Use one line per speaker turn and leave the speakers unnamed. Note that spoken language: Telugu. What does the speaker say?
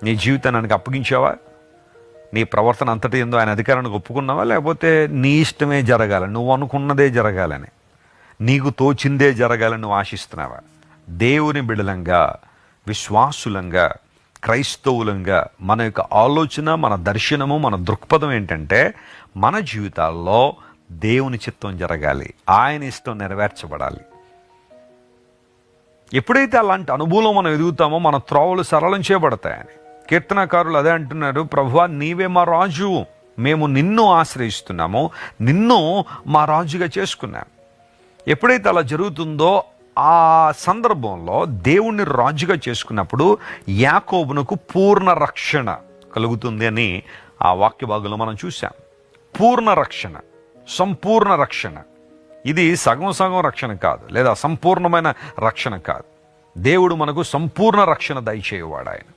నీ జీవితానికి అప్పగించావా? నీ ప్రవర్తన అంతటి ఏందో ఆయన అధికారానికి ఒప్పుకున్నావా? లేకపోతే నీ ఇష్టమే జరగాలని, నువ్వు అనుకున్నదే జరగాలని, నీకు తోచిందే జరగాలని నువ్వు ఆశిస్తున్నావా? దేవుని బిడలంగా, విశ్వాసులంగా, క్రైస్తవులంగా మన యొక్క ఆలోచన, మన దర్శనము, మన దృక్పథం ఏంటంటే మన జీవితాల్లో దేవుని చిత్తం జరగాలి, ఆయన ఇష్టం నెరవేర్చబడాలి. ఎప్పుడైతే అలాంటి అనుభవం మనం ఎదుగుతామో మన త్రోవలు సరళం చేయబడతాయని కీర్తనకారులు అదే అంటున్నారు. ప్రభువా, నీవే మా రాజు, మేము నిన్ను ఆశ్రయిస్తున్నాము, నిన్ను మా రాజుగా చేసుకున్నాము. ఎప్పుడైతే అలా జరుగుతుందో ఆ సందర్భంలో దేవుణ్ణి రాజుగా చేసుకున్నప్పుడు యాకోబునకు పూర్ణ రక్షణ కలుగుతుంది అని ఆ వాక్య భాగంలో మనం చూసాం. పూర్ణ రక్షణ, సంపూర్ణ రక్షణ. ఇది సగం సగం రక్షణ కాదు, లేదా సంపూర్ణమైన రక్షణ కాదు. దేవుడు మనకు సంపూర్ణ రక్షణ దయచేయవాడు ఆయన.